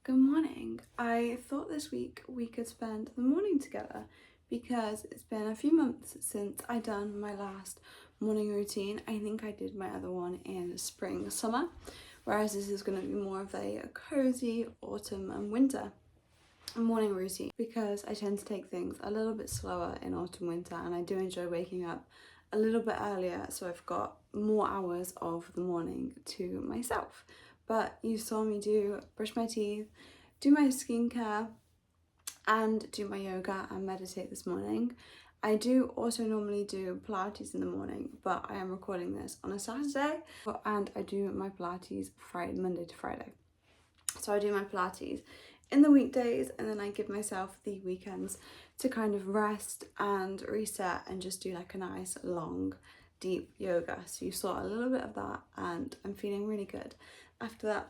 Good morning. I thought this week we could spend the morning together because it's been a few months since I done my last morning routine. I think I did my other one in spring, summer, whereas this is going to be more of a cozy autumn and winter morning routine because I tend to take things a little bit slower in autumn, winter, and I do enjoy waking up a little bit earlier so I've got more hours of the morning to myself. But you saw me brush my teeth, do my skincare, and do my yoga and meditate this morning. I do also normally do Pilates in the morning, but I am recording this on a Saturday, and I do my Pilates Monday to Friday. So I do my Pilates in the weekdays, and then I give myself the weekends to kind of rest and reset and just do like a nice long deep yoga. So you saw a little bit of that, and I'm feeling really good after that,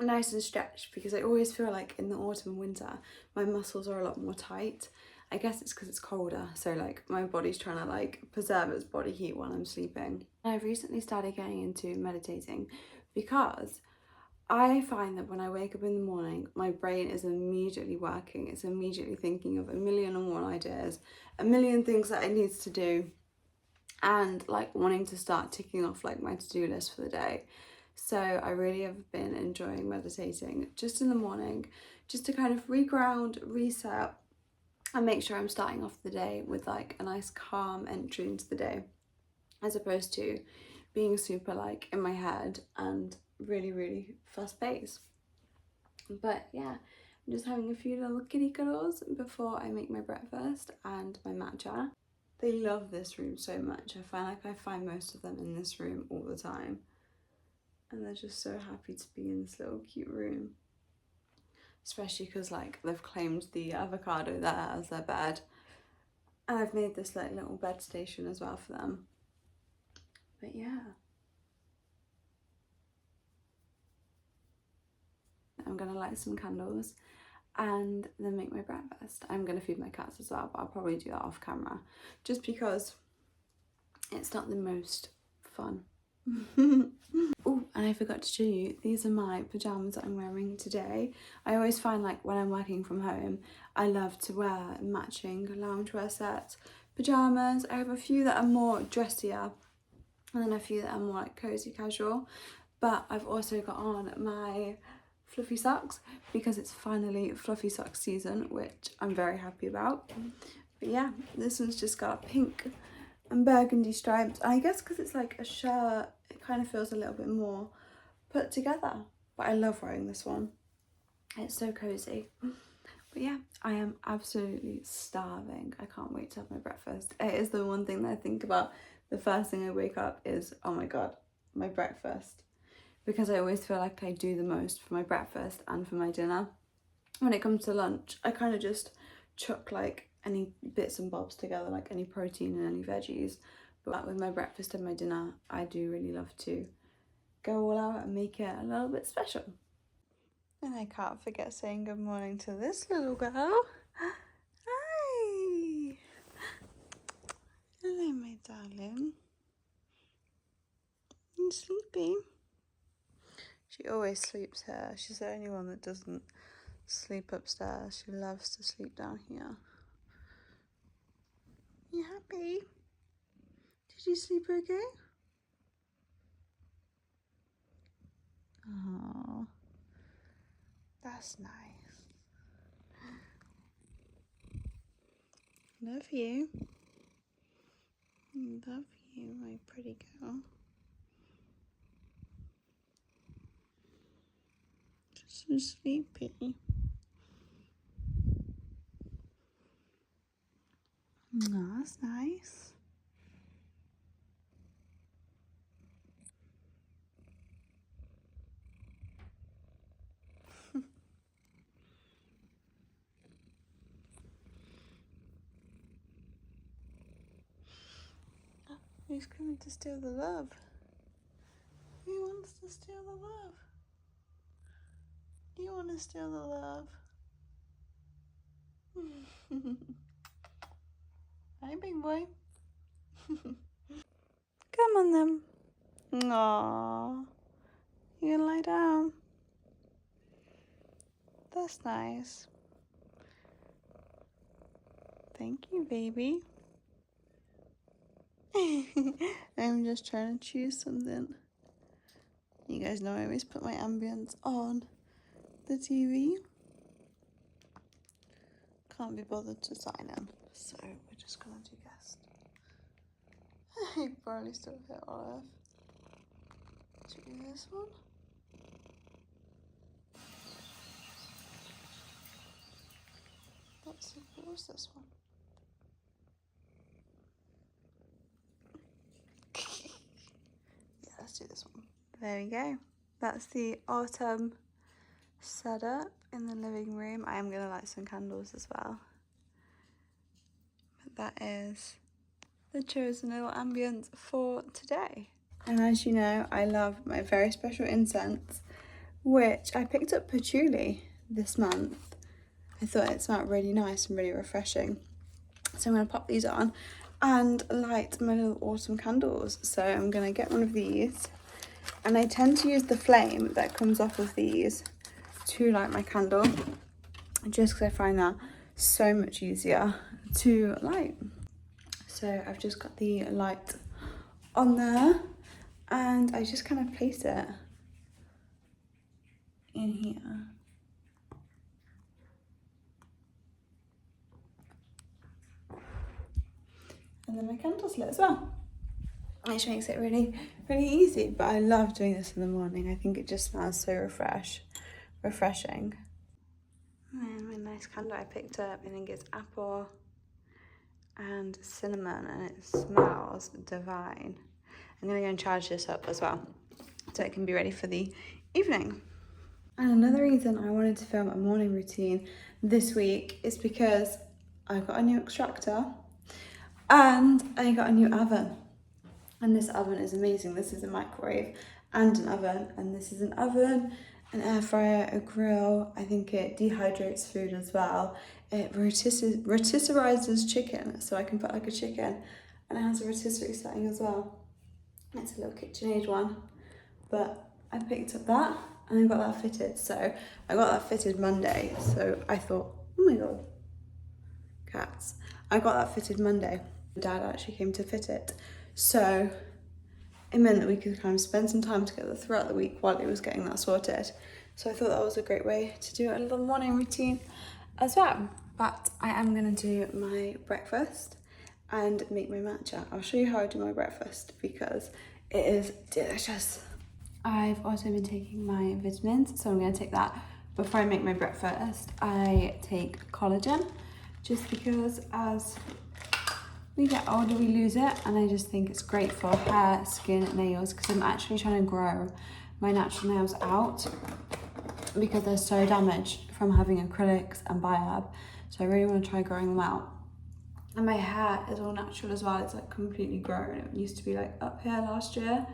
nice and stretched, because I always feel like in the autumn and winter my muscles are a lot more tight. I guess it's because it's colder, so like my body's trying to like preserve its body heat while I'm sleeping. I've recently started getting into meditating because I find that when I wake up in the morning, my brain is immediately working. It's immediately thinking of a million and one ideas, a million things that it needs to do, and like wanting to start ticking off like my to-do list for the day. So I really have been enjoying meditating just in the morning, just to kind of reground, reset, and make sure I'm starting off the day with like a nice calm entry into the day, as opposed to being super like in my head and really fast paced. But yeah, I'm just having a few little kitty cuddles before I make my breakfast and my matcha. They love this room so much. I find like I find most of them in this room all the time, and they're just so happy to be in this little cute room, especially because like they've claimed the avocado there as their bed, and I've made this like little bed station as well for them. But yeah, I'm gonna light some candles and then make my breakfast. I'm gonna feed my cats as well, but I'll probably do that off camera just because it's not the most fun. Oh, and I forgot to show you, these are my pyjamas that I'm wearing today. I always find like when I'm working from home, I love to wear matching loungewear sets, pyjamas. I have a few that are more dressier and then a few that are more like cozy casual. But I've also got on my fluffy socks because it's finally fluffy sock season, which I'm very happy about. But yeah, this one's just got pink and burgundy stripes. And I guess because it's like a shirt, it kind of feels a little bit more put together. But I love wearing this one. It's so cozy. But yeah, I am absolutely starving. I can't wait to have my breakfast. It is the one thing that I think about the first thing I wake up is, oh my god, my breakfast. Because I always feel like I do the most for my breakfast and for my dinner. When it comes to lunch, I kind of just chuck like any bits and bobs together, like any protein and any veggies. But with my breakfast and my dinner, I do really love to go all out and make it a little bit special. And I can't forget saying good morning to this little girl. Hi! Hello, my darling. You sleepy? She always sleeps here. She's the only one that doesn't sleep upstairs. She loves to sleep down here. You happy? Did you sleep okay? Oh, that's nice. Love you. Love you, my pretty girl. Just so sleepy. Oh, that's nice. Who's coming to steal the love? Who wants to steal the love? You want to steal the love? Hi, big boy. Come on then. Aww. You gonna lie down? That's nice. Thank you, baby. I'm just trying to choose something. You guys know I always put my ambience on the TV. Can't be bothered to sign in, so we're just gonna do guest. You probably still hit Olive. Should we do this one? What was this one? Yeah, let's do this one. There we go. That's the autumn setup in the living room. I am gonna light some candles as well. But that is the chosen little ambience for today. And as you know, I love my very special incense, which I picked up patchouli this month. I thought it smelled really nice and really refreshing. So I'm going to pop these on and light my little autumn candles. So I'm going to get one of these, and I tend to use the flame that comes off of these to light my candle, just because I find that so much easier to light. So I've just got the light on there, and I just kind of place it in here. And then my candle's lit as well, which makes it really, really easy. But I love doing this in the morning. I think it just smells so refreshing. And my nice candle I picked up, I think it's apple and cinnamon, and it smells divine. I'm gonna go and charge this up as well, so it can be ready for the evening. And another reason I wanted to film a morning routine this week is because I got a new extractor and I got a new oven. And this oven is amazing. This is a microwave and an oven, and this is an oven, an air fryer, a grill. I think it dehydrates food as well. It rotisserizes chicken, so I can put like a chicken, and it has a rotisserie setting as well. It's a little KitchenAid one, but I picked up that and I got that fitted. So I got that fitted Monday, so I thought, oh my god, cats. I got that fitted Monday. Dad actually came to fit it, so it meant that we could kind of spend some time together throughout the week while he was getting that sorted. So I thought that was a great way to do a little morning routine as well. But I am gonna do my breakfast and make my matcha. I'll show you how I do my breakfast because it is delicious. I've also been taking my vitamins, so I'm gonna take that before I make my breakfast. I take collagen just because as we get older we lose it, and I just think it's great for hair, skin, nails, because I'm actually trying to grow my natural nails out because they're so damaged from having acrylics and biab, so I really want to try growing them out. And my hair is all natural as well. It's like completely grown. It used to be like up here last year,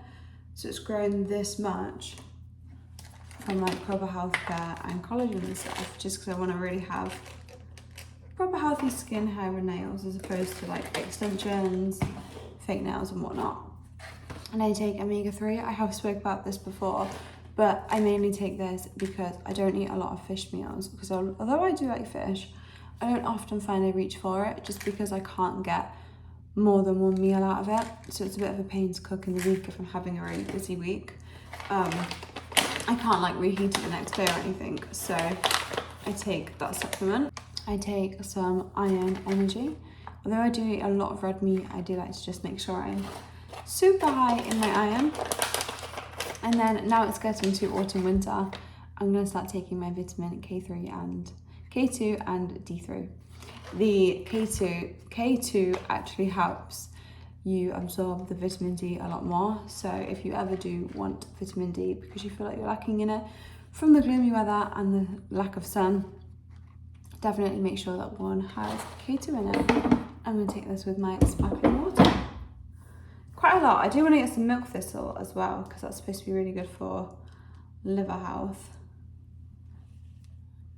so it's grown this much from like proper healthcare and collagen and stuff, just because I want to really have proper healthy skin, hair and nails, as opposed to like extensions, fake nails and whatnot. And I take omega-3. I have spoke about this before, but I mainly take this because I don't eat a lot of fish meals, because although I do like fish, I don't often find I reach for it just because I can't get more than one meal out of it. So it's a bit of a pain to cook in the week if I'm having a really busy week. I can't like reheat it the next day or anything, so I take that supplement. I take some iron energy. Although I do eat a lot of red meat, I do like to just make sure I'm super high in my iron. And then now it's getting to autumn winter, I'm gonna start taking my vitamin K2 and D3. The K2 actually helps you absorb the vitamin D a lot more. So if you ever do want vitamin D because you feel like you're lacking in it from the gloomy weather and the lack of sun, definitely make sure that one has K2 in it. I'm gonna take this with my sparkling water. Quite a lot. I do want to get some milk thistle as well, because that's supposed to be really good for liver health.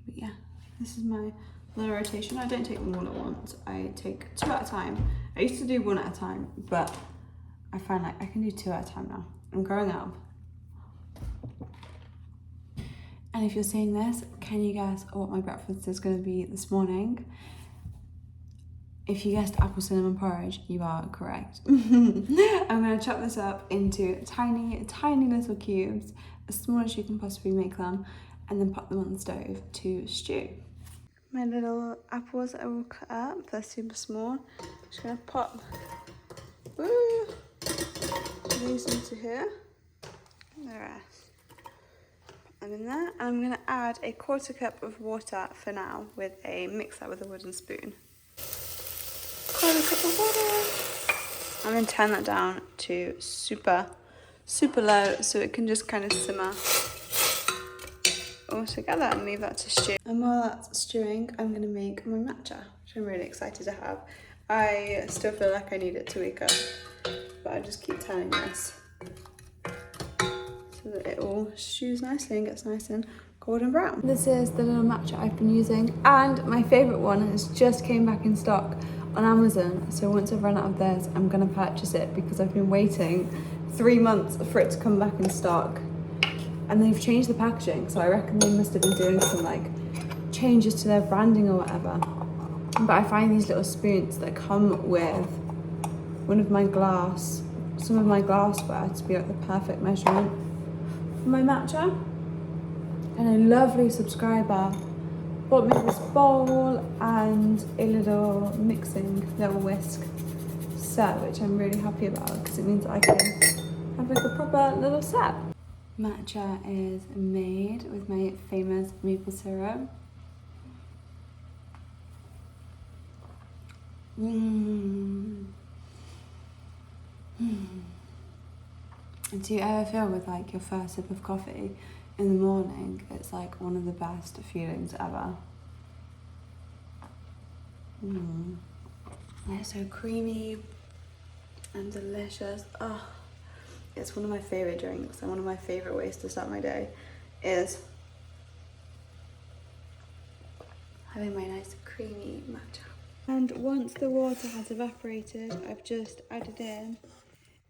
But yeah, this is my little rotation. I don't take them all at once. I take 2 at a time. I used to do 1 at a time, but I find like I can do 2 at a time now. I'm growing up. And if you're seeing this, can you guess what my breakfast is going to be this morning? If you guessed apple cinnamon porridge, you are correct. I'm going to chop this up into tiny, tiny little cubes, as small as you can possibly make them, and then pop them on the stove to stew. My little apples I will cut up, they're super small. Just going to pop these into here, and the rest. Put them in there, and I'm going to add a 1/4 cup of water for now with a mixer with a wooden spoon. 1/4 cup of water. I'm going to turn that down to super low so it can just kind of simmer all together and leave that to stew. And while that's stewing, I'm going to make my matcha, which I'm really excited to have. I still feel like I need it to wake up, but I just keep turning this so that it all stews nicely and gets nice and golden brown. This is the little matcha I've been using, and my favourite one has just came back in stock on Amazon. So once I've run out of theirs, I'm going to purchase it because I've been waiting 3 months for it to come back in stock. And they've changed the packaging, so I reckon they must have been doing some like changes to their branding or whatever. But I find these little spoons that come with some of my glassware to be like the perfect measurement for my matcha. And a lovely subscriber bought me this bowl and a little mixing little whisk set, which I'm really happy about because it means I can have like a proper little set. Matcha is made with my famous maple syrup. And do you ever feel with like your first sip of coffee in the morning, it's like one of the best feelings ever. It's so creamy and delicious. Oh, it's one of my favourite drinks, and one of my favourite ways to start my day is having my nice creamy matcha. And once the water has evaporated, I've just added in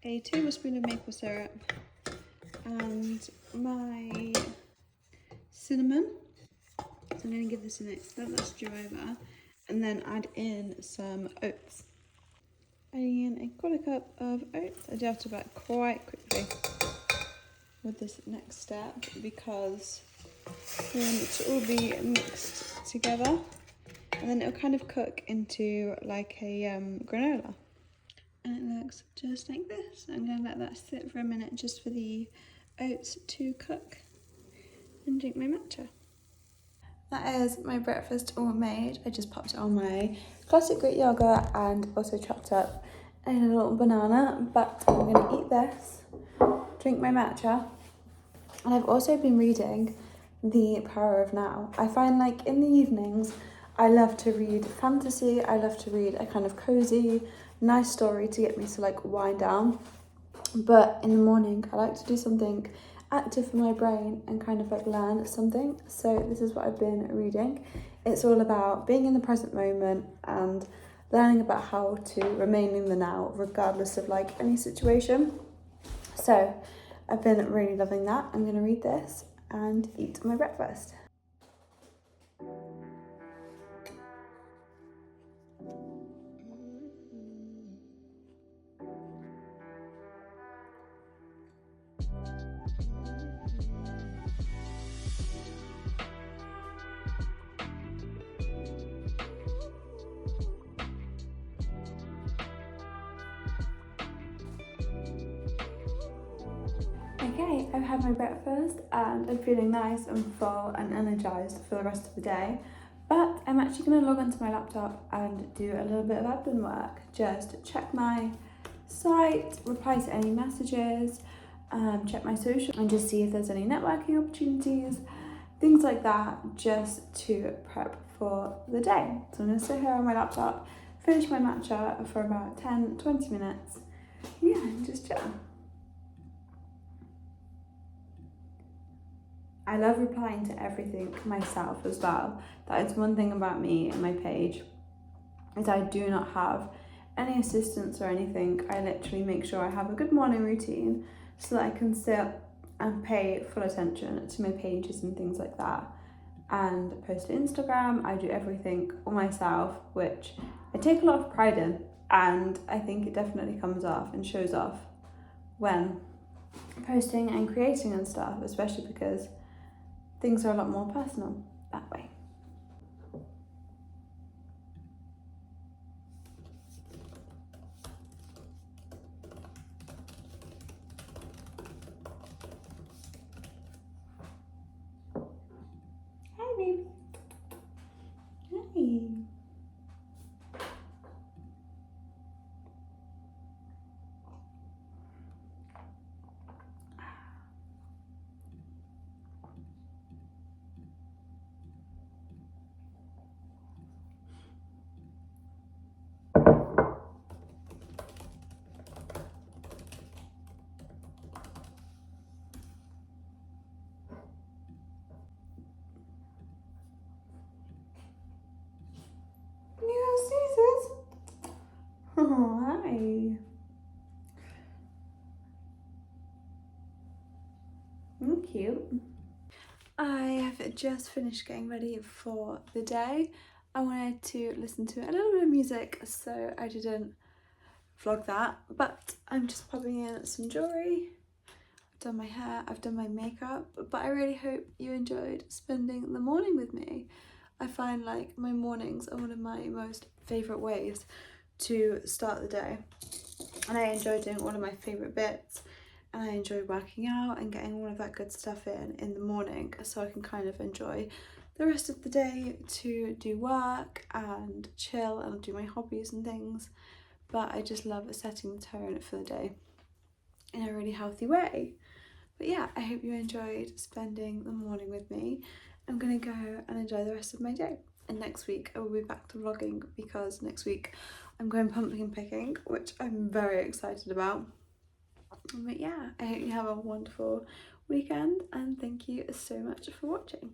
a tablespoon of maple syrup and my cinnamon. So I'm going to give this a mix, let that stew over, and then add in some oats. Adding in a 1/4 cup of oats. I do have to work quite quickly with this next step because we want it to all be mixed together, and then it'll kind of cook into like a granola. And it looks just like this. I'm going to let that sit for a minute just for the oats to cook and drink my matcha. That is my breakfast all made. I just popped it on my classic Greek yogurt and also chopped up a little banana, but I'm going to eat this, drink my matcha, and I've also been reading The Power of Now. I find like in the evenings I love to read fantasy, I love to read a kind of cozy, nice story to get me to like wind down, but in the morning I like to do something active for my brain and kind of like learn something. So this is what I've been reading. It's all about being in the present moment and learning about how to remain in the now regardless of like any situation. So I've been really loving that. I'm going to read this and eat my breakfast. Okay, I've had my breakfast and I'm feeling nice and full and energised for the rest of the day, but I'm actually going to log onto my laptop and do a little bit of admin work. Just check my site, reply to any messages, check my social and just see if there's any networking opportunities, things like that, just to prep for the day. So I'm going to sit here on my laptop, finish my matcha for about 10-20 minutes, yeah, and just chill. I love replying to everything myself as well. That is one thing about me and my page, is I do not have any assistants or anything. I literally make sure I have a good morning routine so that I can sit and pay full attention to my pages and things like that, and post to Instagram. I do everything all myself, which I take a lot of pride in, and I think it definitely comes off and shows off when posting and creating and stuff, especially because things are a lot more personal that way. Hi, baby. Hi. Oh, hi. Cute. I have just finished getting ready for the day. I wanted to listen to a little bit of music, so I didn't vlog that, but I'm just popping in some jewellery. I've done my hair, I've done my makeup, but I really hope you enjoyed spending the morning with me. I find like my mornings are one of my most favourite ways to start the day, and I enjoy doing all of my favourite bits, and I enjoy working out and getting all of that good stuff in the morning, so I can kind of enjoy the rest of the day to do work and chill and do my hobbies and things. But I just love setting the tone for the day in a really healthy way. But yeah, I hope you enjoyed spending the morning with me. I'm gonna go and enjoy the rest of my day, and next week I will be back to vlogging, because next week I'm going pumpkin picking, which I'm very excited about. But yeah, I hope you have a wonderful weekend, and thank you so much for watching.